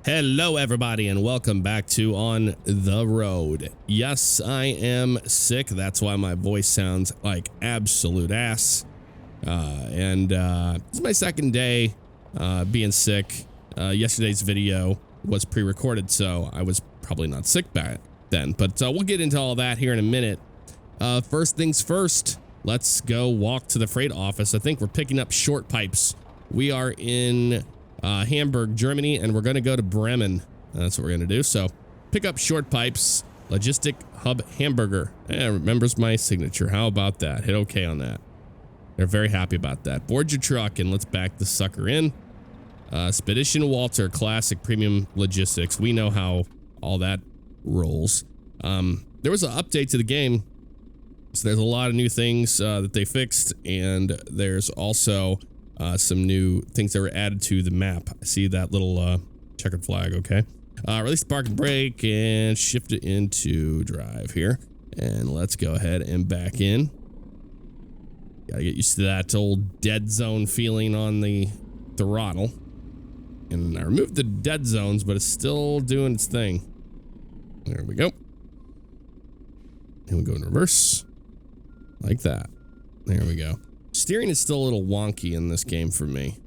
Hello, everybody, and welcome back to On the Road. Yes, I am sick. That's why my voice sounds like absolute ass. This is my second day being sick. Yesterday's video was pre-recorded, so I was probably not sick back then. But we'll get into all that here in a minute. First things first, let's go walk to the freight office. I think we're picking up short pipes. We are in Hamburg, Germany, and we're going to go to Bremen. That's what we're going to do. So pick up short pipes, Logistic Hub Hamburger. Remembers my signature. How about that? Hit OK on that. They're very happy about that. Board your truck and let's back the sucker in. Spedition Walter, classic premium logistics. We know how all that rolls. There was an update to the game. So there's a lot of new things that they fixed, and there's also some new things that were added to the map. I see that little checkered flag. Okay. Release the park and brake and shift it into drive here. And let's go ahead and back in. Gotta get used to that old dead zone feeling on the throttle. And I removed the dead zones, but it's still doing its thing. There we go. And we go in reverse. Like that. There we go. Steering is still a little wonky in this game for me.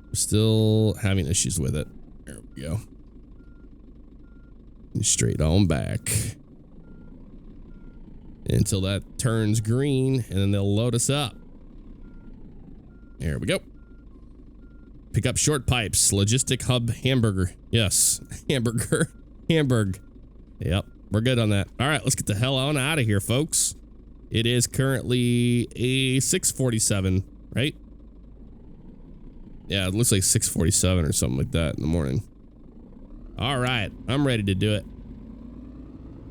I'm still having issues with it. There we go. And straight on back. Until that turns green, and then they'll load us up. There we go. Pick up short pipes. Logistic Hub Hamburger. Yes. Hamburger. Hamburg. Yep. We're good on that. All right. Let's get the hell on out of here, folks. It is currently a 6:47, right? Yeah, it looks like 6:47 or something like that in the morning. All right, I'm ready to do it.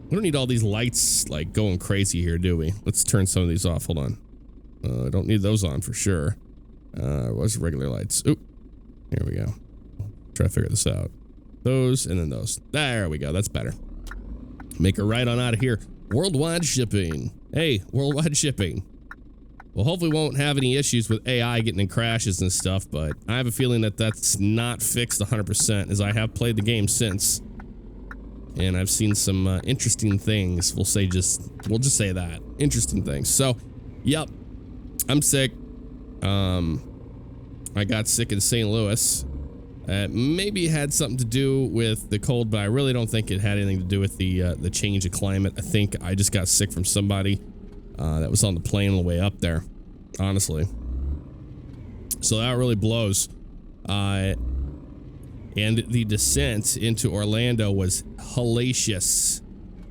We don't need all these lights like going crazy here, do we? Let's turn some of these off. Hold on. I don't need those on for sure. What's regular lights? Oop. Here we go. Try to figure this out. Those and then those. There we go. That's better. Make a right on out of here. Worldwide shipping. Hey, worldwide shipping. Well, hopefully we won't have any issues with AI getting in crashes and stuff, but I have a feeling that that's not fixed 100%, as I have played the game since. And I've seen some interesting things. We'll just say that. Interesting things. So, yep. I'm sick. I got sick in St. Louis. Maybe it had something to do with the cold, but I really don't think it had anything to do with the change of climate. I think I just got sick from somebody that was on the plane on the way up there, honestly. So that really blows. And the descent into Orlando was hellacious,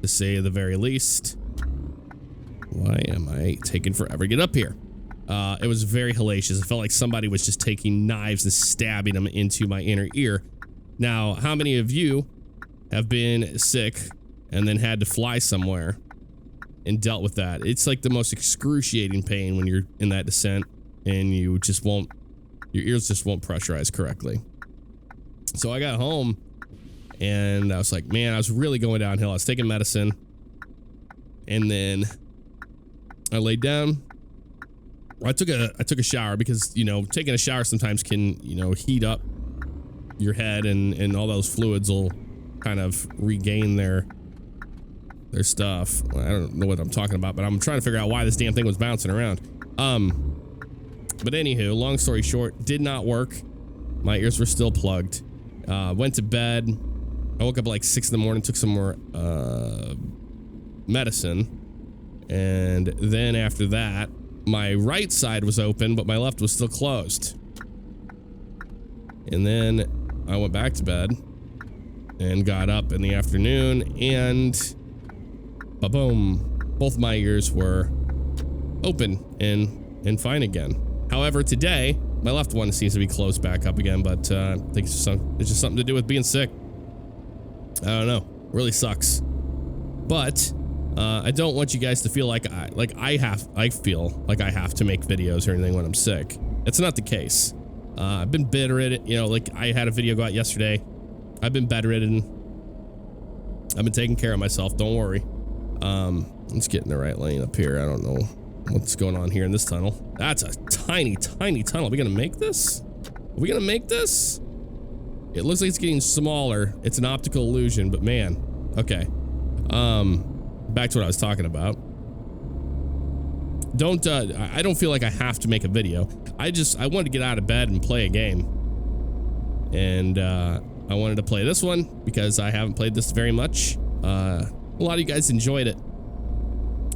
to say the very least. Why am I taking forever to get up here? It was very hellacious. It felt like somebody was just taking knives and stabbing them into my inner ear. Now, how many of you have been sick and then had to fly somewhere and dealt with that? It's like the most excruciating pain when you're in that descent and you just won't, your ears just won't pressurize correctly. So I got home and I was like, man, I was really going downhill. I was taking medicine and then I laid down. I took a shower because, you know, taking a shower sometimes can, you know, heat up your head and all those fluids will kind of regain their stuff. Well, I don't know what I'm talking about, but I'm trying to figure out why this damn thing was bouncing around. But anywho, long story short, did not work. My ears were still plugged. Went to bed. I woke up at like 6 in the morning, took some more medicine. And then after that, my right side was open, but my left was still closed. And then I went back to bed and got up in the afternoon and ba-boom, both my ears were open and fine again. However, today, my left one seems to be closed back up again, but I think it's just something to do with being sick. I don't know. Really sucks. But I don't want you guys to feel like I feel like I have to make videos or anything when I'm sick. It's not the case. I've been bedridden, you know, like I had a video go out yesterday. I've been bedridden. I've been taking care of myself. Don't worry. Let's get in the right lane up here. I don't know what's going on here in this tunnel. That's a tiny, tiny tunnel. Are we gonna make this? Are we gonna make this? It looks like it's getting smaller. It's an optical illusion, but man. Okay. Back to what I was talking about. I don't feel like I have to make a video. I wanted to get out of bed and play a game. And I wanted to play this one because I haven't played this very much. A lot of you guys enjoyed it.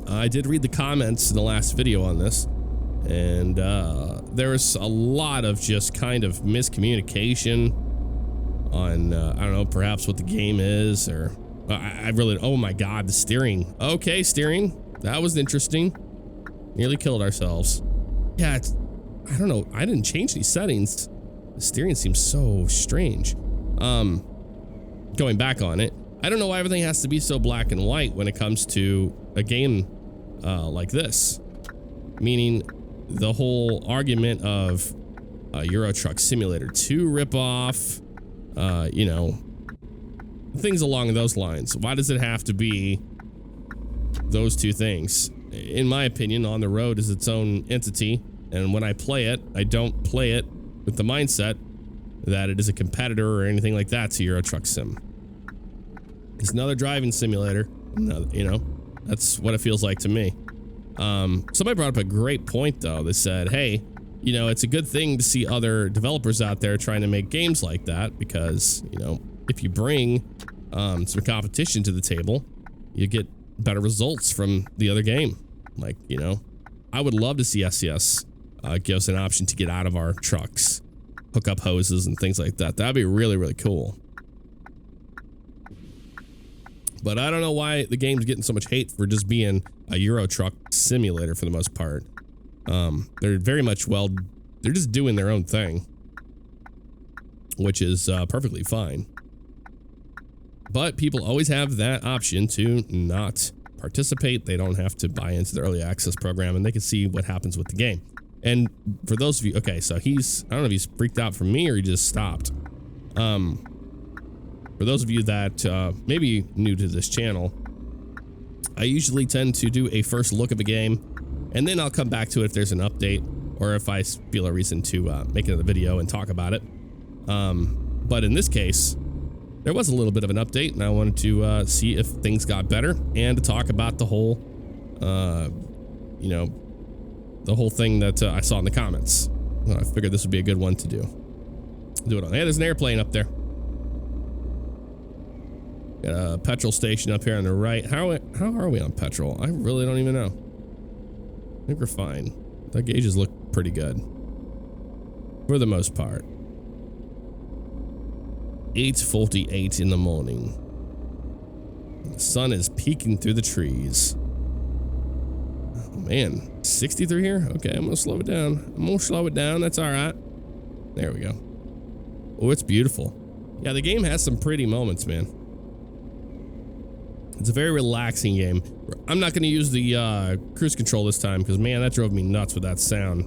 I did read the comments in the last video on this, and there was a lot of just kind of miscommunication on, I don't know, perhaps what the game is, or I really, oh my God, the steering. Okay, steering. That was interesting. Nearly killed ourselves. Yeah, I don't know. I didn't change these settings. The steering seems so strange. Going back on it, I don't know why everything has to be so black and white when it comes to a game like this. Meaning the whole argument of Euro Truck Simulator 2 ripoff, you know, things along those lines. Why does it have to be those two things? In my opinion, On the Road is its own entity, and when I play it, I don't play it with the mindset that it is a competitor or anything like that to Euro Truck Sim. It's another driving simulator, you know, that's what it feels like to me. Somebody brought up a great point though. They said, hey, you know, it's a good thing to see other developers out there trying to make games like that, because, you know, if you bring some competition to the table, you get better results from the other game. Like, you know, I would love to see SES give us an option to get out of our trucks, hook up hoses and things like that. That'd be really, really cool. But I don't know why the game's getting so much hate for just being a Euro Truck Simulator for the most part. They're very much, well, they're just doing their own thing, which is perfectly fine. But people always have that option to not participate. They don't have to buy into the early access program, and they can see what happens with the game. And for those of you, okay, so I don't know if he's freaked out from me or he just stopped. For those of you that may be new to this channel, I usually tend to do a first look of a game, and then I'll come back to it if there's an update or if I feel a reason to make another video and talk about it. But in this case, there was a little bit of an update, and I wanted to see if things got better and to talk about the whole, you know, the whole thing that I saw in the comments. Well, I figured this would be a good one to do it on. Hey, there's an airplane up there. Got a petrol station up here on the right. How are we on petrol? I really don't even know. I think we're fine. The gauges look pretty good for the most part. 8:48 in the morning. The sun is peeking through the trees. Oh man, 60 through here? Okay, I'm gonna slow it down. That's all right. There we go. Oh, it's beautiful. Yeah, the game has some pretty moments, man. It's a very relaxing game. I'm not going to use the cruise control this time because, man, that drove me nuts with that sound.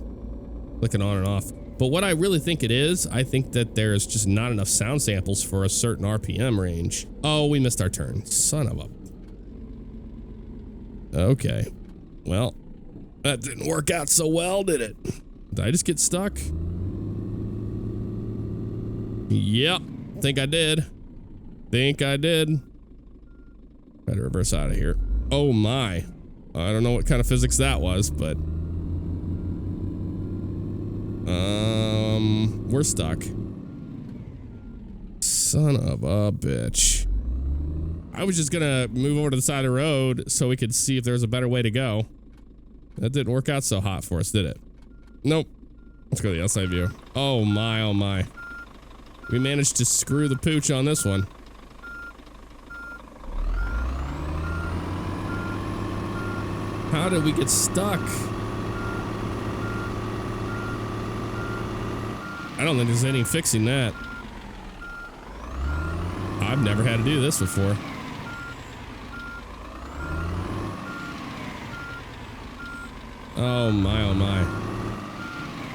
Clicking on and off. But what I really think it is, I think that there's just not enough sound samples for a certain RPM range. Oh, we missed our turn. Son of a... Okay. Well, that didn't work out so well, did it? Did I just get stuck? Yep. Think I did. Better reverse out of here. Oh my. I don't know what kind of physics that was, but... we're stuck. Son of a bitch. I was just gonna move over to the side of the road so we could see if there's a better way to go. That didn't work out so hot for us, did it? Nope. Let's go to the outside view. Oh my, oh my. We managed to screw the pooch on this one. How did we get stuck? I don't think there's any fixing that. I've never had to do this before. Oh my, oh my.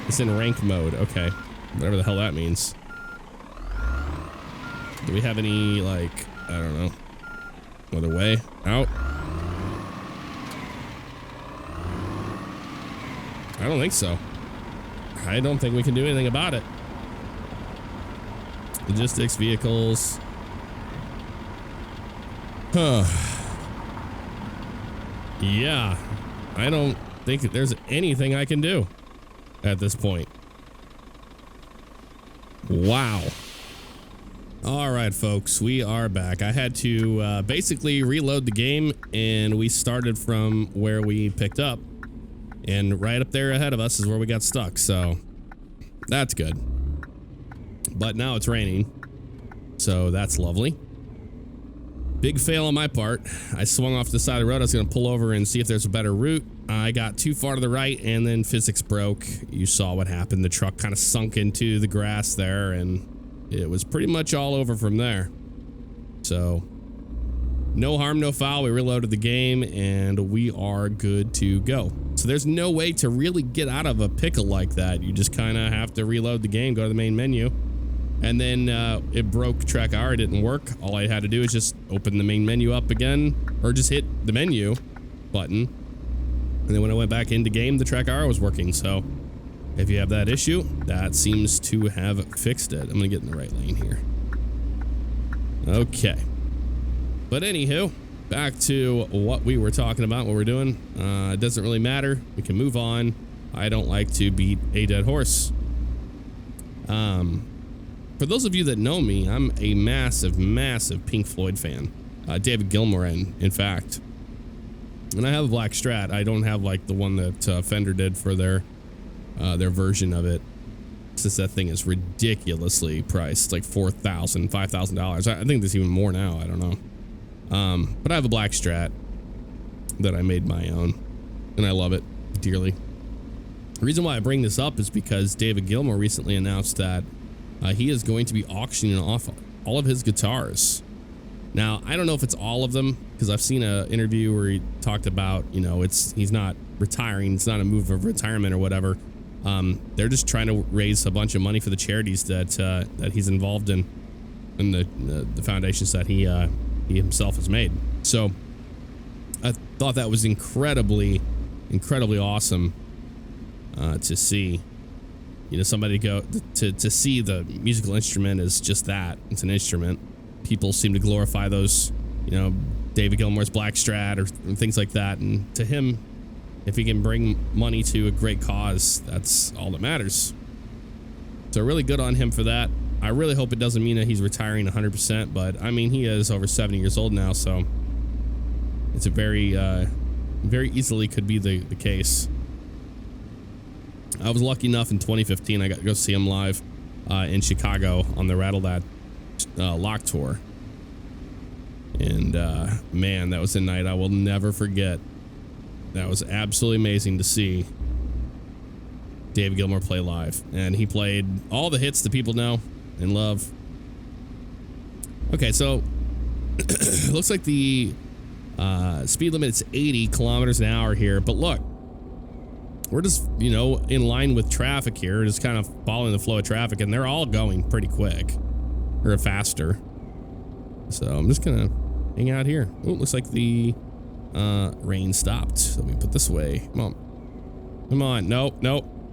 It's in rank mode. Okay. Whatever the hell that means. Do we have any, like, I don't know, other way out? I don't think so. I don't think we can do anything about it. Logistics, vehicles. Huh. Yeah. I don't think there's anything I can do at this point. Wow. All right, folks, we are back. I had to basically reload the game, and we started from where we picked up. And right up there ahead of us is where we got stuck, so that's good. But now it's raining, so that's lovely. Big fail on my part. I swung off the side of the road. I was going to pull over and see if there's a better route. I got too far to the right, and then physics broke. You saw what happened. The truck kind of sunk into the grass there, and it was pretty much all over from there. So, no harm, no foul. We reloaded the game, and we are good to go. So there's no way to really get out of a pickle like that. You just kind of have to reload the game, go to the main menu. And then it broke track hour. It didn't work. All I had to do is just open the main menu up again, or just hit the menu button. And then when I went back into game, the track hour was working. So if you have that issue, that seems to have fixed it. I'm going to get in the right lane here. Okay. But anywho, back to what we were talking about, what we're doing. It doesn't really matter. We can move on. I don't like to beat a dead horse. For those of you that know me, I'm a massive, massive Pink Floyd fan. David Gilmour, in fact. And I have a black Strat. I don't have like the one that Fender did for their version of it, since that thing is ridiculously priced, like $4,000, $5,000. I think there's even more now. I don't know. But I have a black Strat that I made my own, and I love it dearly. The reason why I bring this up is because David Gilmour recently announced that he is going to be auctioning off all of his guitars. Now, I don't know if it's all of them, because I've seen an interview where he talked about, you know, he's not retiring. It's not a move of retirement or whatever. They're just trying to raise a bunch of money for the charities that he's involved in, and the foundations that he himself has made. So I thought that was incredibly awesome to see. You know, somebody go to see the musical instrument as just that. It's an instrument. People seem to glorify those, you know, David Gilmour's black Strat or things like that. And to him, if he can bring money to a great cause, that's all that matters. So really good on him for that. I really hope it doesn't mean that he's retiring 100%, but I mean, he is over 70 years old now, so it's a very easily could be the case. I was lucky enough in 2015, I got to go see him live in Chicago on the Rattle That Lock tour. And man, that was a night I will never forget. That was absolutely amazing to see David Gilmour play live. And he played all the hits that people know and love. Okay, so looks like the speed limit is 80 kilometers an hour here. But look, we're just, you know, in line with traffic here, just kind of following the flow of traffic, and they're all going pretty quick or faster. So I'm just gonna hang out here. Oh, looks like the rain stopped. Let me put this away. Come on. Nope.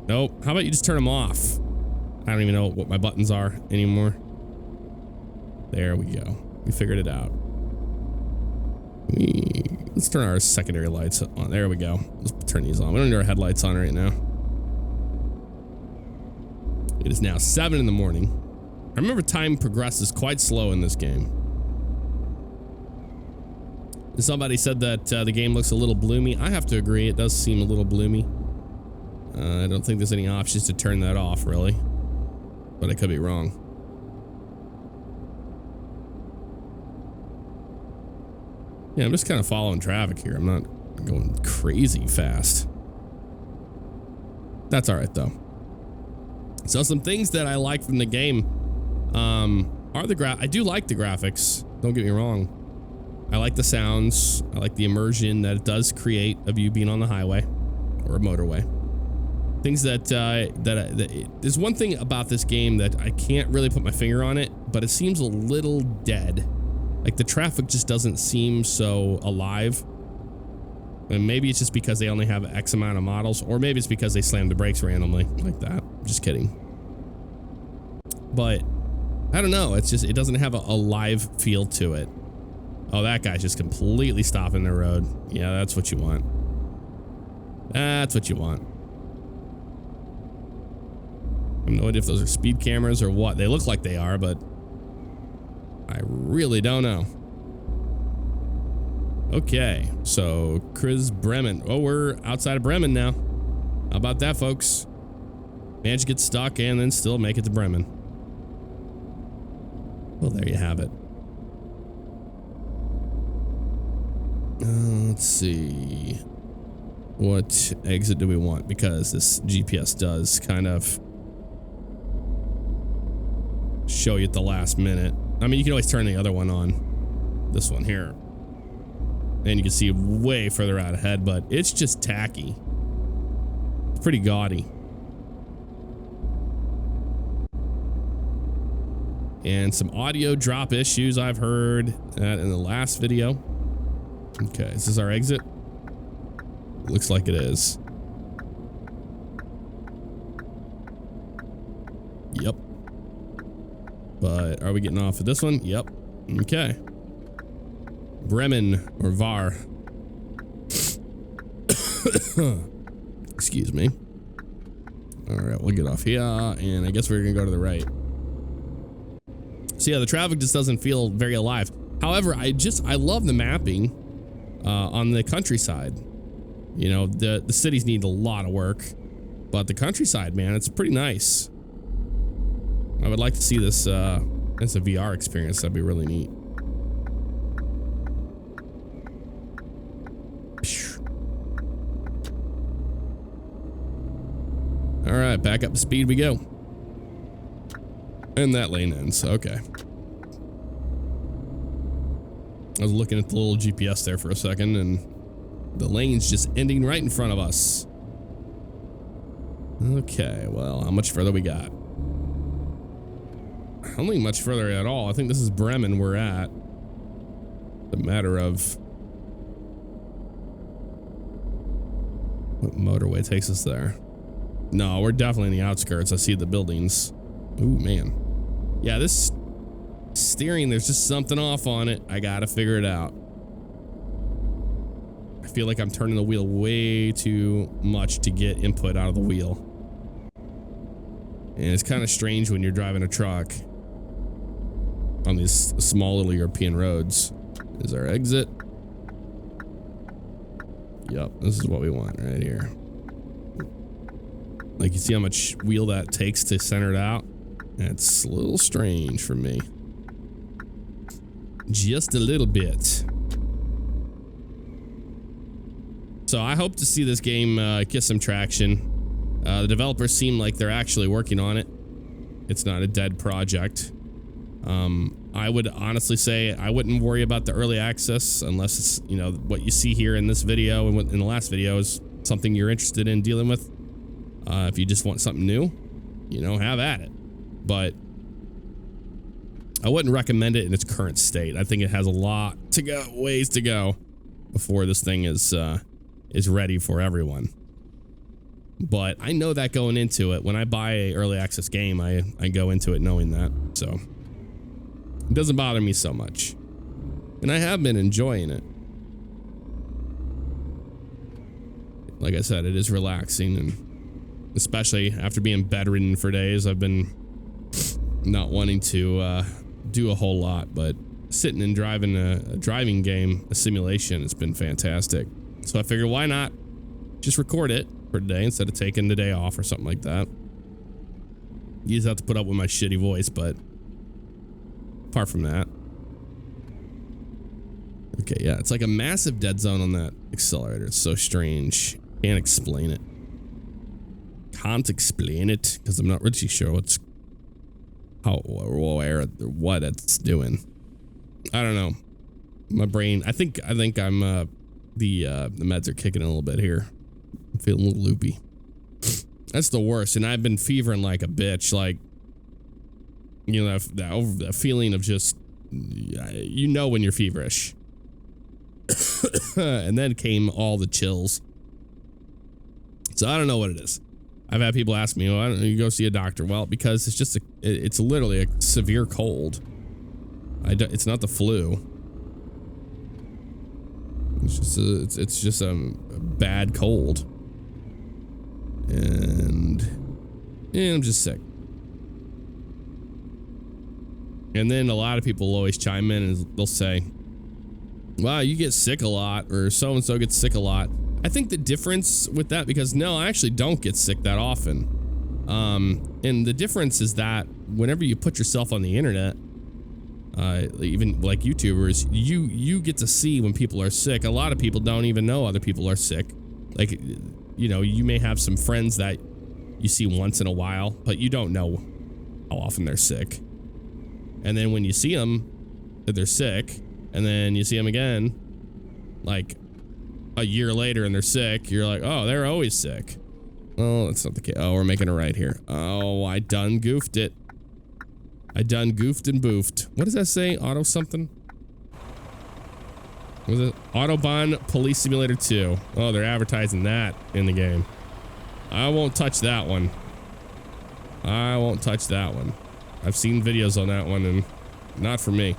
How about you just turn them off? I don't even know what my buttons are anymore. There we go. We figured it out. Let's turn our secondary lights on. There we go. Let's turn these on. We don't need our headlights on right now. It is now 7 in the morning. I remember time progresses quite slow in this game. Somebody said that the game looks a little bloomy. I have to agree. It does seem a little bloomy. I don't think there's any options to turn that off, really. But I could be wrong. Yeah, I'm just kind of following traffic here. I'm not going crazy fast. That's all right, though. So some things that I like from the game are I do like the graphics. Don't get me wrong. I like the sounds. I like the immersion that it does create of you being on the highway or a motorway. Things that there's one thing about this game that I can't really put my finger on it, but it seems a little dead. Like the traffic just doesn't seem so alive. And maybe it's just because they only have X amount of models, or maybe it's because they slammed the brakes randomly like that. I'm just kidding. But I don't know. It's just, it doesn't have a live feel to it. Oh, that guy's just completely stopping the road. Yeah, that's what you want. That's what you want. I have no idea if those are speed cameras or what. They look like they are, but I really don't know. Okay, so Chris Bremen. Oh, we're outside of Bremen now. How about that, folks? Managed to get stuck and then still make it to Bremen. Well, there you have it. Let's see. What exit do we want? Because this GPS does kind of show you at the last minute. I mean, you can always turn the other one on. This one here. And you can see way further out ahead, but it's just tacky. It's pretty gaudy. And some audio drop issues I've heard that in the last video. Okay, is this our exit? Looks like it is. Yep. But are we getting off of this one? Yep. Okay. Bremen or Var. Excuse me. All right, we'll get off here, and I guess we're gonna go to the right. So yeah, the traffic just doesn't feel very alive. However, I love the mapping on the countryside. You know, the cities need a lot of work, but the countryside, man, it's pretty nice. I would like to see this as a VR experience. That'd be really neat. All right, back up to speed we go. And that lane ends. Okay. I was looking at the little GPS there for a second, and the lane's just ending right in front of us. Okay, well, how much further we got? I don't think much further at all. I think this is Bremen we're at. The matter of what motorway takes us there. No, we're definitely in the outskirts. I see the buildings. Ooh, man. Yeah, this steering, there's just something off on it. I gotta figure it out. I feel like I'm turning the wheel way too much to get input out of the wheel. And it's kind of strange when you're driving a truck on these small little European roads. Is our exit? Yep, this is what we want right here. Like, you see how much wheel that takes to center it out? That's a little strange for me. Just a little bit. So I hope to see this game get some traction. The developers seem like they're actually working on it. It's not a dead project. I would honestly say I wouldn't worry about the early access unless it's, you know, what you see here in this video and in the last video is something you're interested in dealing with. If you just want something new, you know, have at it. But I wouldn't recommend it in its current state. I think it has a lot to go, ways to go before this thing is ready for everyone. But I know that going into it. When I buy a early access game, I go into it knowing that. So it doesn't bother me so much. And I have been enjoying it. Like I said, it is relaxing, and especially after being bedridden for days, I've been not wanting to do a whole lot, but sitting and driving a driving game, a simulation, it's been fantastic. So I figured, why not just record it for today instead of taking the day off or something like that. You just have to put up with my shitty voice, but apart from that. Okay, yeah, it's like a massive dead zone on that accelerator. It's so strange. Can't explain it. Can't explain it because I'm not really sure what it's doing. I don't know. My brain. I think I'm the meds are kicking in a little bit here. I'm feeling a little loopy. That's the worst, and I've been fevering like a bitch. Like, you know, that feeling of just, you know, when you're feverish. And then came all the chills. So I don't know what it is. I've had people ask me, why don't you go see a doctor? Well, because it's just it's literally a severe cold. It's not the flu. It's just a bad cold. And I'm just sick. And then a lot of people will always chime in and they'll say, wow, you get sick a lot, or so-and-so gets sick a lot. I think the difference with that, because no, I actually don't get sick that often. And the difference is that whenever you put yourself on the internet, even like YouTubers, you get to see when people are sick. A lot of people don't even know other people are sick. Like, you know, you may have some friends that you see once in a while, but you don't know how often they're sick. And then when you see them, that they're sick, and then you see them again, like a year later and they're sick, you're like, oh, they're always sick. Oh, that's not the case. Oh, we're making a right here. Oh, I done goofed it. I done goofed and boofed. What does that say? Auto something? Was it Autobahn Police Simulator 2? Oh, they're advertising that in the game. I won't touch that one. I won't touch that one. I've seen videos on that one and not for me.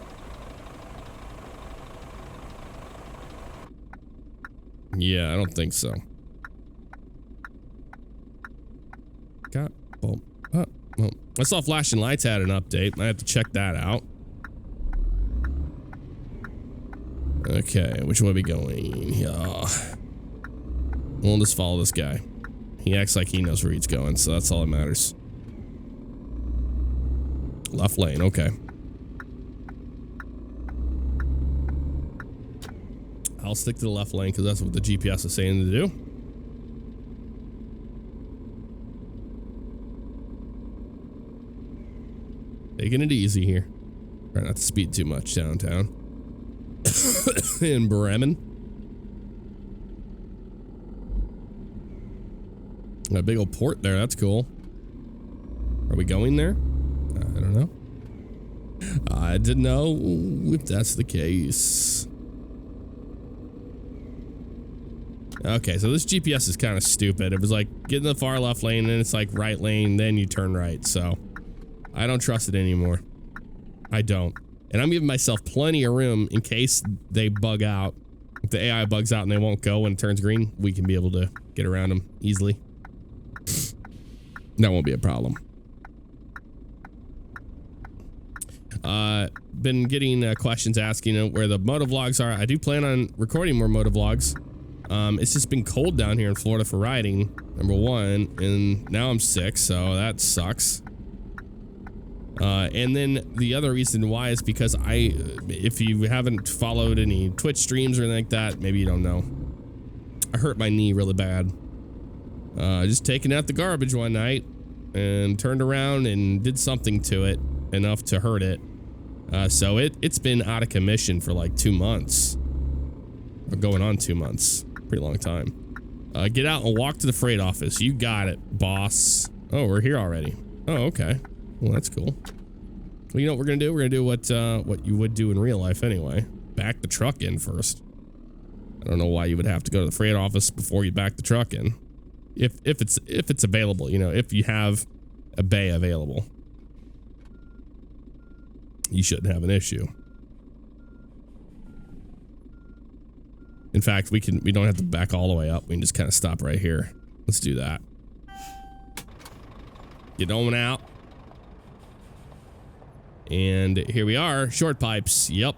Yeah, I don't think so. Got boom. Oh, well, I saw Flashing Lights had an update. I have to check that out. Okay, which way are we going? Yeah. We'll just follow this guy. He acts like he knows where he's going, so that's all that matters. Left lane, okay. I'll stick to the left lane because that's what the GPS is saying to do. Taking it easy here. Try not to speed too much downtown. In Bremen. A big old port there, that's cool. Are we going there? I don't know. I didn't know if that's the case. Okay, so this GPS is kind of stupid. It was like, get in the far left lane, and then it's like right lane, then you turn right. So I don't trust it anymore. I don't. And I'm giving myself plenty of room in case they bug out. If the AI bugs out and they won't go when it turns green, we can be able to get around them easily. That won't be a problem. Been getting questions asking where the motovlogs are. I do plan on recording more motovlogs. It's just been cold down here in Florida for riding, number one, and now I'm sick, so that sucks. And then the other reason why is because if you haven't followed any Twitch streams or anything like that, maybe you don't know. I hurt my knee really bad. Just taking out the garbage one night and turned around and did something to it enough to hurt it. So it's been out of commission for like 2 months. Or going on 2 months. Pretty long time. Get out and walk to the freight office. You got it, boss. Oh, we're here already. Oh, okay. Well, that's cool. Well, you know what we're gonna do? We're gonna do what you would do in real life anyway. Back the truck in first. I don't know why you would have to go to the freight office before you back the truck in. If it's available, you know, if you have a bay available, you shouldn't have an issue. In fact, we don't have to back all the way up. We can just kind of stop right here. Let's do that. Get on out. And here we are, short pipes. Yep.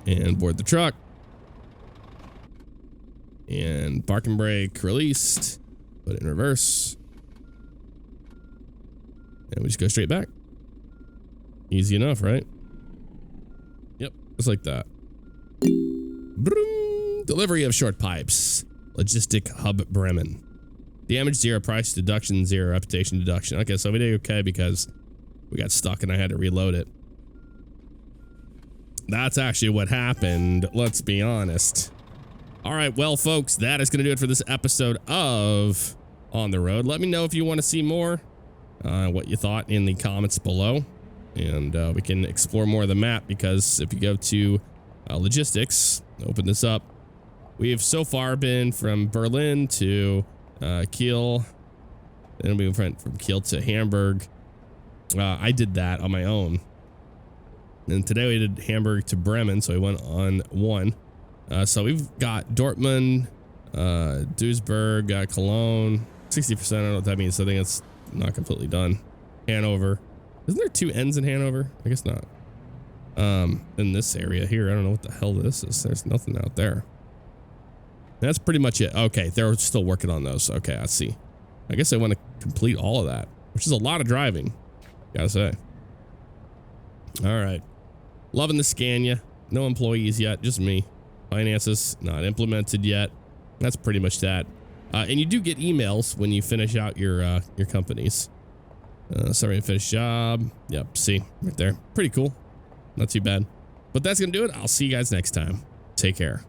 And board the truck. And parking brake released. Put it in reverse. And we just go straight back. Easy enough, right? Yep, just like that. Broom. Delivery of short pipes. Logistic Hub Bremen. Damage 0, price deduction 0, reputation deduction. Okay, so we did okay because we got stuck and I had to reload it. That's actually what happened, let's be honest. All right, well, folks, that is going to do it for this episode of On the Road. Let me know if you want to see more, what you thought in the comments below. And we can explore more of the map because if you go to logistics, open this up. We have so far been from Berlin to Kiel, Then we went from Kiel to Hamburg. I did that on my own. And today we did Hamburg to Bremen, so we went on one. So we've got Dortmund, Duisburg, Cologne, 60%. I don't know what that means. So I think it's not completely done. Hanover. Isn't there 2 N's in Hanover? I guess not. In this area here, I don't know what the hell this is. There's nothing out there. That's pretty much it. Okay, they're still working on those. Okay, I see. I guess I want to complete all of that, which is a lot of driving, gotta say. All right. Loving the Scania. No employees yet, just me. Finances not implemented yet. That's pretty much that. And you do get emails when you finish out your companies. Sorry to finish job. Yep, see right there. Pretty cool. Not too bad. But that's gonna do it. I'll see you guys next time. Take care.